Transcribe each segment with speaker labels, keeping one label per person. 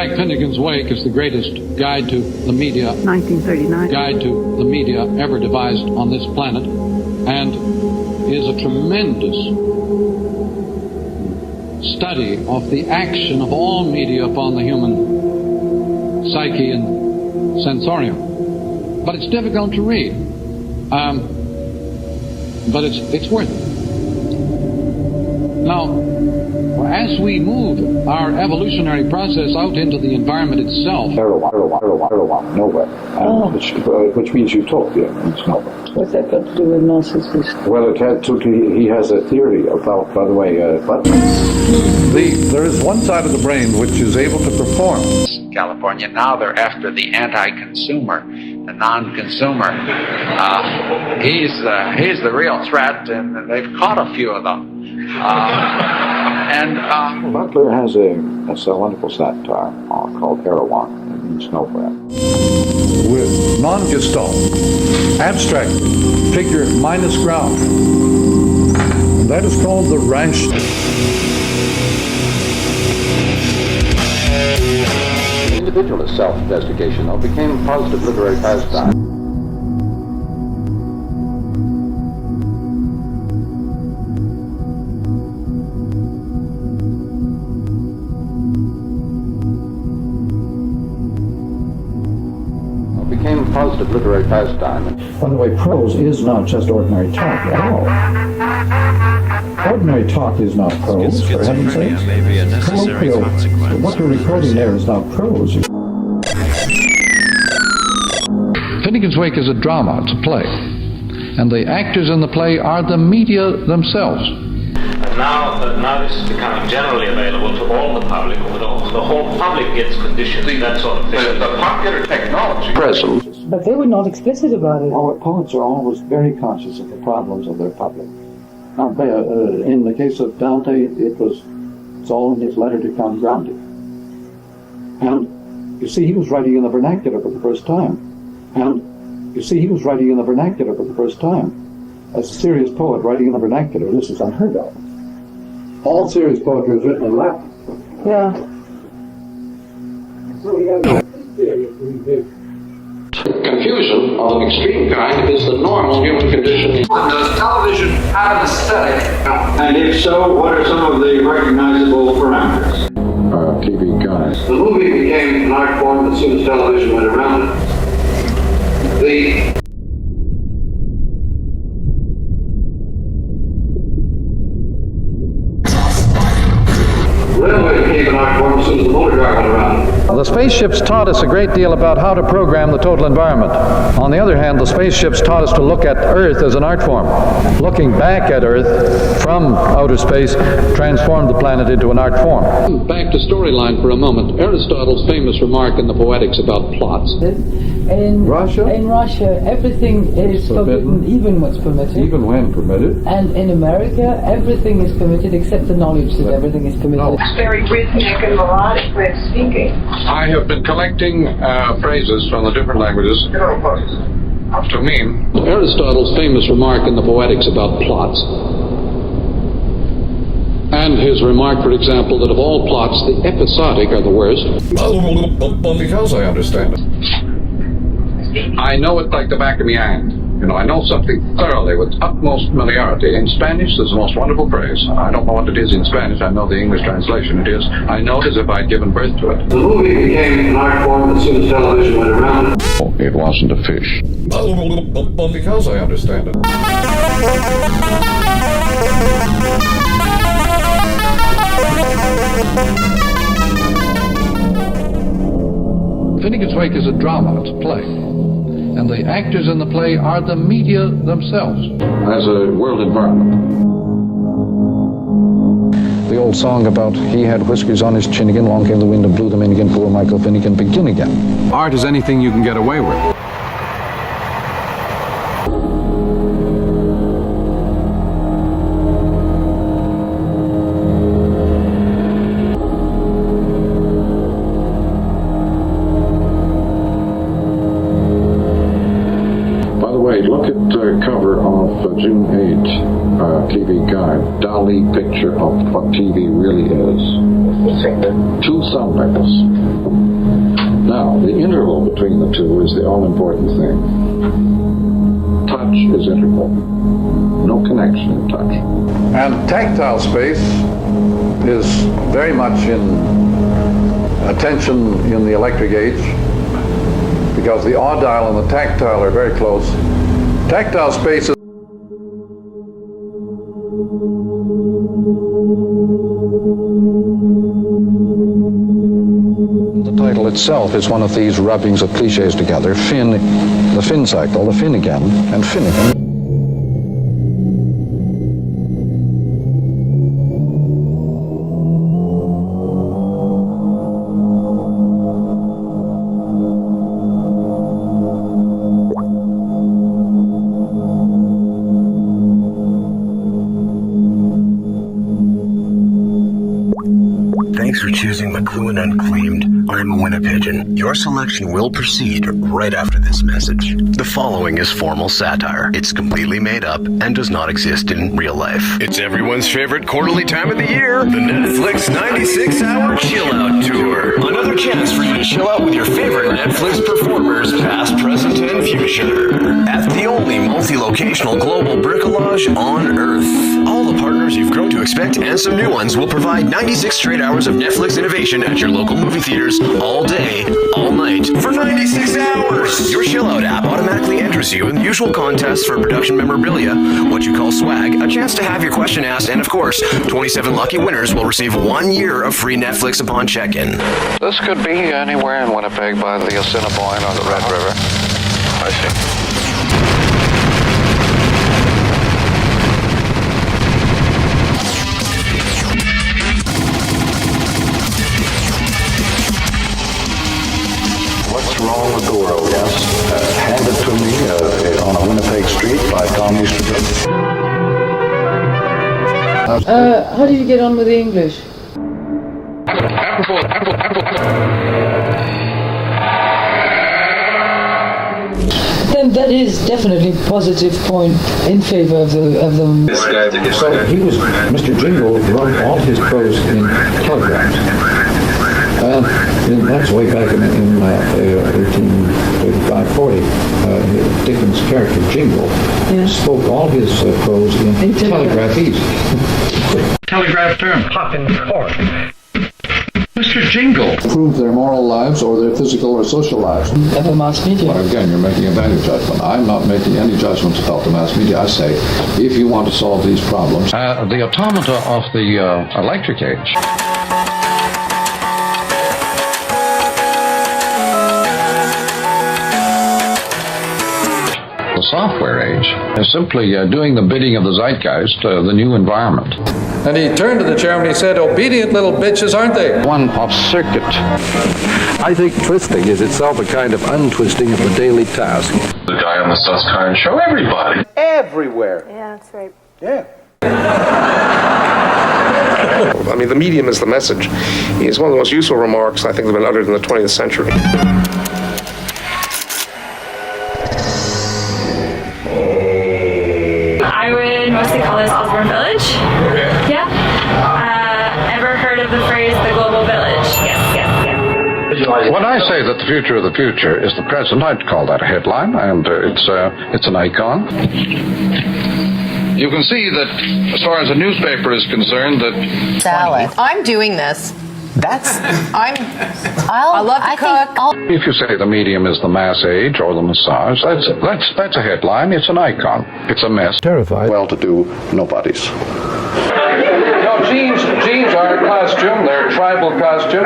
Speaker 1: fact, Finnegan's Wake is the greatest guide to the media,
Speaker 2: 1939,
Speaker 1: guide to the media ever devised on this planet, and is a tremendous study of the action of all media upon the human psyche and sensorium. But it's difficult to read. But it's worth it. Now, as we move our evolutionary process out into the environment itself,
Speaker 3: nowhere, which means utopia, means nowhere.
Speaker 2: what's that got to do with narcissist?
Speaker 3: Well, he has a theory about, by the way, Butler.
Speaker 4: There is one side of the brain which is able to perform.
Speaker 5: California, now they're after the anti-consumer, the non-consumer. He's the real threat, and they've caught a few of them.
Speaker 3: Butler has a wonderful satire called Heroin. It means nowhere.
Speaker 4: With non-gestalt, abstract figure minus ground. And that is called the rational.
Speaker 3: Individualist self-investigation, though, became positive literary pastime. Positive literary pastime. By the way, prose is not just ordinary talk at all. Ordinary talk is not prose, for heaven's sake.
Speaker 6: Maybe a necessary consequence.
Speaker 3: What you're recording there is not prose.
Speaker 1: Finnegan's Wake is a drama, it's a play. And the actors in the play are the media themselves.
Speaker 6: Now this is becoming generally available to all the public. The whole public gets conditioned, that sort of thing.
Speaker 4: The popular technology
Speaker 3: Present.
Speaker 2: But they were not explicit about it.
Speaker 3: Poets are always very conscious of the problems of their public. Now, in the case of Dante, it's all in his letter to Count Grandi. And you see, he was writing in the vernacular for the first time. A serious poet writing in the vernacular, this is unheard of. All serious poetry is written in Latin.
Speaker 2: Yeah.
Speaker 1: Confusion of an extreme kind is the normal human condition.
Speaker 7: Does television have an aesthetic? And if so, what are some of the recognizable parameters?
Speaker 3: TV guys.
Speaker 7: The movie became an art form as soon as television went around it. The railway became an art form as soon as the motor car went around it.
Speaker 4: The spaceships taught us a great deal about how to program the total environment. On the other hand, the spaceships taught us to look at Earth as an art form. Looking back at Earth from outer space transformed the planet into an art form.
Speaker 1: Back to storyline for a moment. Aristotle's famous remark in the Poetics about plots.
Speaker 2: In
Speaker 3: Russia?
Speaker 2: In Russia, everything is forbidden, even what's permitted.
Speaker 3: Even when permitted.
Speaker 2: And in America, everything is permitted except the knowledge that everything is permitted.
Speaker 8: Very rhythmic and melodic way of speaking.
Speaker 1: I have been collecting phrases from the different languages to mean. Aristotle's famous remark in the Poetics about plots. And his remark, for example, that of all plots, the episodic are the worst.
Speaker 4: Because I understand it.
Speaker 1: I know it like the back of my hand. You know, I know something thoroughly with utmost familiarity. In Spanish, there's the most wonderful phrase. I don't know what it is in Spanish. I know the English translation. It is, I know it as if I'd given birth to it.
Speaker 7: The movie became an art form as soon as television went around it.
Speaker 3: Oh, it wasn't a fish.
Speaker 4: Because I understand it.
Speaker 1: Finnegan's Wake is a drama. It's a play. And the actors in the play are the media themselves.
Speaker 3: As a world environment. The old song about he had whiskers on his chin again, long came the wind and blew them in again, poor Michael Finnegan begin again.
Speaker 4: Art is anything you can get away with.
Speaker 3: Look at the cover of
Speaker 1: June 8 TV Guide, Dali picture of what TV really is. 2 thumbnails. Now, the interval between the two is the all-important thing. Touch is integral. No connection in touch.
Speaker 4: And tactile space is very much in attention in the electric age, because the odd dial and the tactile are very close. Tactile space is the title itself is one of these rubbings of cliches together. Fin, the fin cycle, the fin again, and Finnegan.
Speaker 9: Thanks for choosing McLuhan Unclaimed. I'm a Winnipigeon. Your selection will proceed right after this message. The following is formal satire. It's completely made up and does not exist in real life. It's everyone's favorite quarterly time of the year, the Netflix 96-hour chill-out tour. Another chance for you to chill out with your favorite Netflix performers, past, present, and future. At the only multi-locational global bricolage on Earth. All the partners you've grown to expect and some new ones will provide 96 straight hours of Netflix innovation at your local movie theaters all day, all night, for 96 hours. Your chill-out app automatically enters you in the usual contests for production memorabilia, what you call swag, a chance to have your question asked, and of course, 27 lucky winners will receive 1 year of free Netflix upon check-in.
Speaker 4: This could be anywhere in Winnipeg by the Assiniboine or the Red River.
Speaker 9: I see.
Speaker 1: What's Wrong with the World? Yes. Handed to me on a Winnipeg street by Tom Easterby.
Speaker 2: How did you get on with the English? Then that is definitely a positive point in favor of the.
Speaker 3: So he was, Mr. Jingle wrote all his prose in telegrams. And that's way back in 1835-40. Dickens' character Jingle spoke all his prose in telegraphies.
Speaker 10: Telegraph term, popping cork. Mr. Jingle.
Speaker 1: Improve their moral lives or their physical or social lives.
Speaker 2: Of the mass media.
Speaker 1: Well, again, you're making a value judgment. I'm not making any judgments about the mass media. I say, if you want to solve these problems.
Speaker 4: The automata of the electric age. The software age is simply doing the bidding of the zeitgeist, the new environment. And he turned to the chairman and he said, obedient little bitches, aren't they? One off circuit. I think twisting is itself a kind of untwisting of the daily task.
Speaker 10: The guy on the Susquehanna show, everybody.
Speaker 11: Everywhere.
Speaker 8: Yeah, that's right.
Speaker 11: Yeah. I mean, the medium is the message. It's one of the most useful remarks I think that have been uttered in the 20th century.
Speaker 12: I would mostly call this Osborne Village. Okay. Yeah. Ever heard of the phrase the global village? Yes.
Speaker 1: When I say that the future of the future is the present, I'd call that a headline, and it's an icon. You can see that, as far as a newspaper is concerned, that
Speaker 13: salad. I'm doing this. I love to cook.
Speaker 1: if you say the medium is the mass age or the massage, that's a headline. It's an icon. It's a mess.
Speaker 3: Terrified.
Speaker 1: Well-to-do nobodies.
Speaker 4: No, jeans are a costume. They're a tribal costume.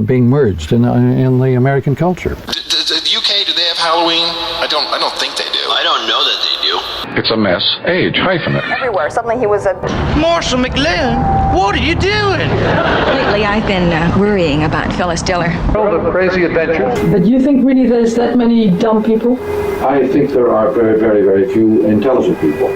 Speaker 3: Being merged in the American culture.
Speaker 9: The UK, do they have Halloween? I don't think they do. I don't know that they do.
Speaker 1: It's a mess. Age, hyphenate.
Speaker 8: Everywhere. Suddenly he was a...
Speaker 10: Marshall McLuhan, what are you doing?
Speaker 12: Lately I've been worrying about Phyllis Diller.
Speaker 4: The crazy adventures.
Speaker 2: But you think really there's that many dumb people?
Speaker 3: I think there are very, very, very few intelligent people.